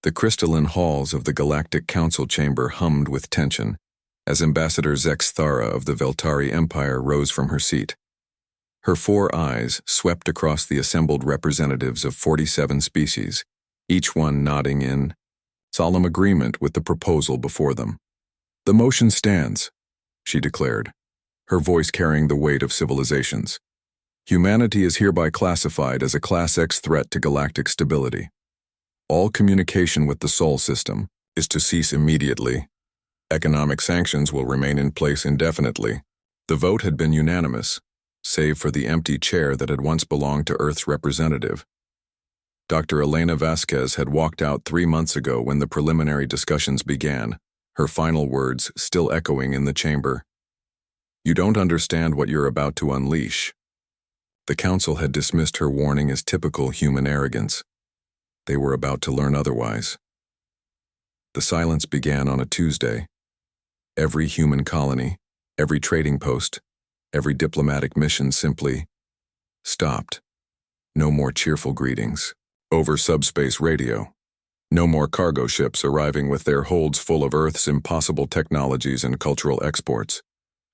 The crystalline halls of the Galactic Council chamber hummed with tension as Ambassador Zex Thara of the Veltari Empire rose from her seat. Her 4 eyes swept across the assembled representatives of 47 species, each one nodding in solemn agreement with the proposal before them. "The motion stands," she declared, her voice carrying the weight of civilizations. "Humanity is hereby classified as a Class X threat to galactic stability. All communication with the Sol system is to cease immediately. Economic sanctions will remain in place indefinitely." The vote had been unanimous, save for the empty chair that had once belonged to Earth's representative. Dr. Elena Vasquez had walked out 3 months ago when the preliminary discussions began, her final words still echoing in the chamber. "You don't understand what you're about to unleash." The council had dismissed her warning as typical human arrogance. They were about to learn otherwise. The silence began on a Tuesday. Every human colony, every trading post, every diplomatic mission simply stopped. No more cheerful greetings over subspace radio. No more cargo ships arriving with their holds full of Earth's impossible technologies and cultural exports.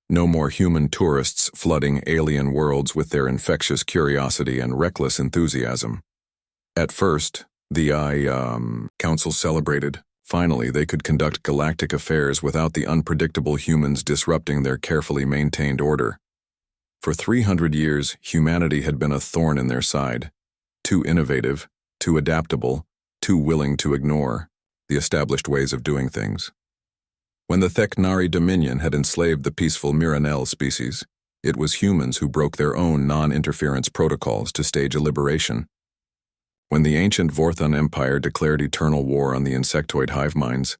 No more human tourists flooding alien worlds with their infectious curiosity and reckless enthusiasm. At first, the Council celebrated. Finally, they could conduct galactic affairs without the unpredictable humans disrupting their carefully maintained order. For 300 years, humanity had been a thorn in their side. Too innovative, too adaptable, too willing to ignore the established ways of doing things. When the Theknari Dominion had enslaved the peaceful Miranel species, it was humans who broke their own non-interference protocols to stage a liberation. When the ancient Vorthon Empire declared eternal war on the insectoid hive minds,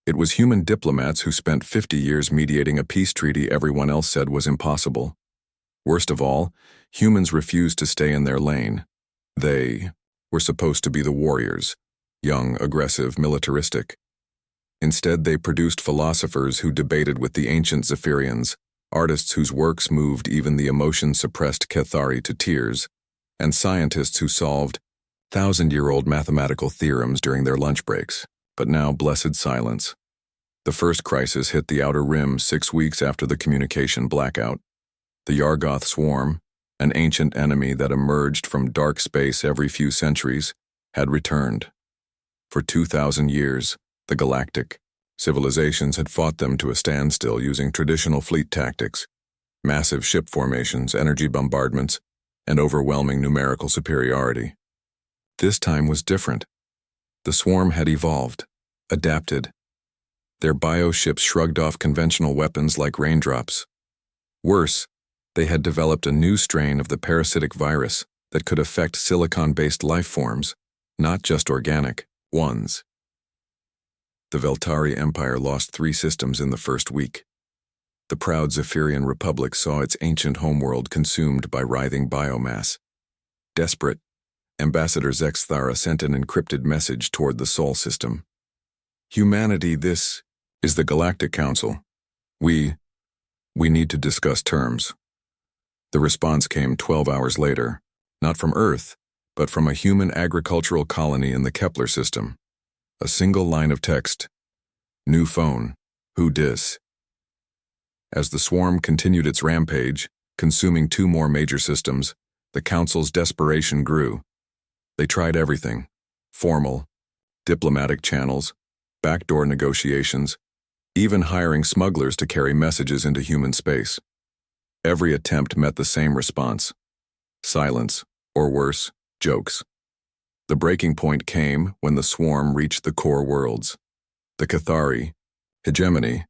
it was human diplomats who spent 50 years mediating a peace treaty everyone else said was impossible. Worst of all, humans refused to stay in their lane. They were supposed to be the warriors, young, aggressive, militaristic. Instead, they produced philosophers who debated with the ancient Zephyrians, artists whose works moved even the emotion-suppressed Kethari to tears, and scientists who solved 1,000-year-old mathematical theorems during their lunch breaks. But now, blessed silence. The first crisis hit the Outer Rim 6 weeks after the communication blackout. The Yargoth swarm, an ancient enemy that emerged from dark space every few centuries, had returned. For 2,000 years, the galactic civilizations had fought them to a standstill using traditional fleet tactics, massive ship formations, energy bombardments, and overwhelming numerical superiority. This time was different. The swarm had evolved, adapted. Their bioships shrugged off conventional weapons like raindrops. Worse, they had developed a new strain of the parasitic virus that could affect silicon-based life forms, not just organic ones. The Veltari Empire lost 3 systems in the first week. The proud Zephyrian Republic saw its ancient homeworld consumed by writhing biomass. Desperate, Ambassador Zex Thara sent an encrypted message toward the Sol system. "Humanity, this is the Galactic Council. We need to discuss terms." The response came 12 hours later, not from Earth, but from a human agricultural colony in the Kepler system. A single line of text. "New phone. Who dis?" As the swarm continued its rampage, consuming 2 more major systems, the Council's desperation grew. They tried everything: formal, diplomatic channels, backdoor negotiations, even hiring smugglers to carry messages into human space. Every attempt met the same response: silence, or worse, jokes. The breaking point came when the swarm reached the core worlds. The Kethari, hegemony,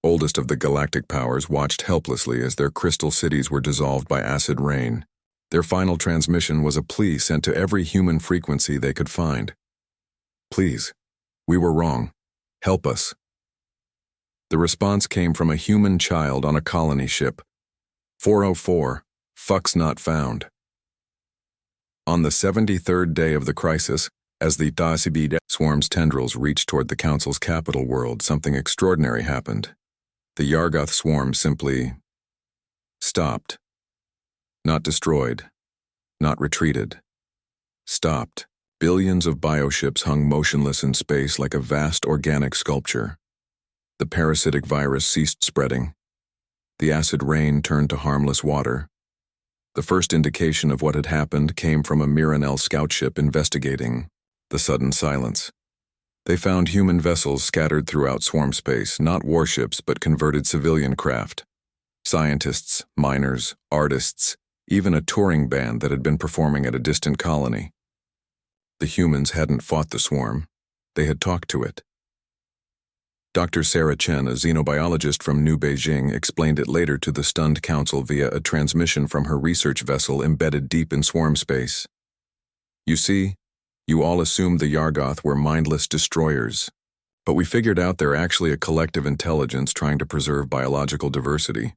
oldest of the galactic powers, watched helplessly as their crystal cities were dissolved by acid rain. Their final transmission was a plea sent to every human frequency they could find. "Please, we were wrong. Help us." The response came from a human child on a colony ship. 404, fucks not found. On the 73rd day of the crisis, as the Dasibid swarm's tendrils reached toward the Council's capital world, something extraordinary happened. The Yargoth swarm simply stopped. Not destroyed, not retreated. Stopped. Billions of bioships hung motionless in space like a vast organic sculpture. The parasitic virus ceased spreading. The acid rain turned to harmless water. The first indication of what had happened came from a Miranel scout ship investigating the sudden silence. They found human vessels scattered throughout swarm space, not warships but converted civilian craft. Scientists, miners, artists, even a touring band that had been performing at a distant colony. The humans hadn't fought the swarm. They had talked to it. Dr. Sarah Chen, a xenobiologist from New Beijing, explained it later to the stunned council via a transmission from her research vessel embedded deep in swarm space. You see, you all assumed the Yargoth were mindless destroyers, but we figured out they're actually a collective intelligence trying to preserve biological diversity.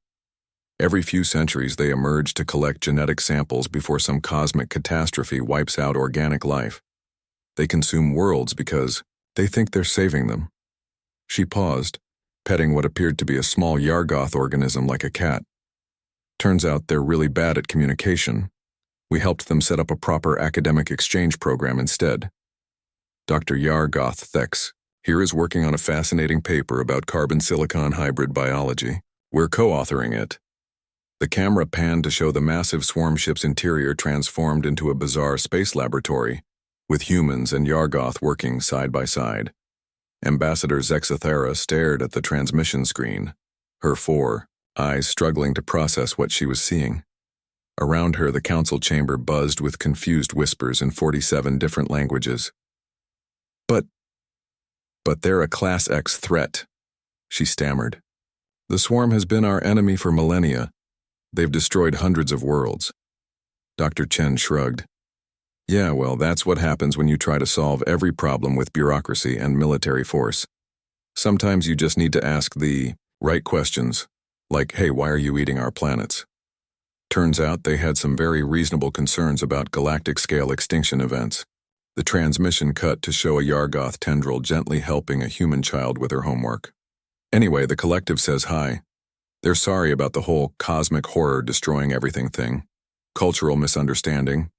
Every few centuries they emerge to collect genetic samples before some cosmic catastrophe wipes out organic life. They consume worlds because they think they're saving them. She paused, petting what appeared to be a small Yargoth organism like a cat. Turns out they're really bad at communication. We helped them set up a proper academic exchange program instead. Dr. Yargoth Thex here is working on a fascinating paper about carbon-silicon hybrid biology. We're co-authoring it. The camera panned to show the massive swarm ship's interior transformed into a bizarre space laboratory, with humans and Yargoth working side by side. Ambassador Zexathera stared at the transmission screen, her 4 eyes struggling to process what she was seeing. Around her, the council chamber buzzed with confused whispers in 47 different languages. But they're a Class X threat, she stammered. The swarm has been our enemy for millennia. They've destroyed hundreds of worlds. Dr. Chen shrugged. Yeah, well, that's what happens when you try to solve every problem with bureaucracy and military force. Sometimes you just need to ask the right questions, like, hey, why are you eating our planets? Turns out they had some very reasonable concerns about galactic-scale extinction events. The transmission cut to show a Yargoth tendril gently helping a human child with her homework. Anyway, the collective says hi. They're sorry about the whole cosmic horror destroying everything thing. Cultural misunderstanding.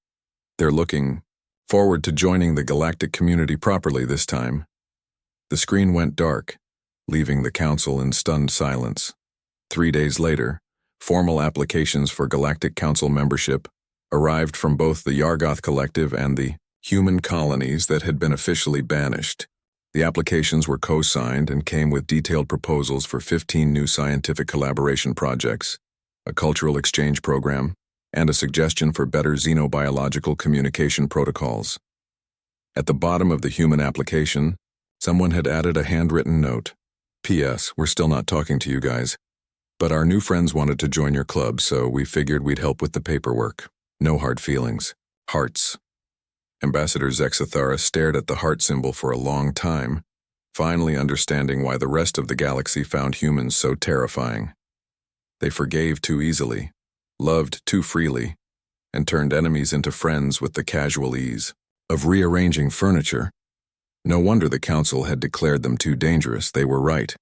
They're looking forward to joining the galactic community properly this time. The screen went dark, leaving the council in stunned silence. 3 days later, formal applications for Galactic Council membership arrived from both the Yargoth Collective and the human colonies that had been officially banished. The applications were co-signed and came with detailed proposals for 15 new scientific collaboration projects, a cultural exchange program, and a suggestion for better xenobiological communication protocols. At the bottom of the human application, someone had added a handwritten note. P.S. We're still not talking to you guys, but our new friends wanted to join your club, so we figured we'd help with the paperwork. No hard feelings. Hearts. Ambassador Zexathara stared at the heart symbol for a long time, finally understanding why the rest of the galaxy found humans so terrifying. They forgave too easily, loved too freely, and turned enemies into friends with the casual ease of rearranging furniture. No wonder the council had declared them too dangerous. They were right.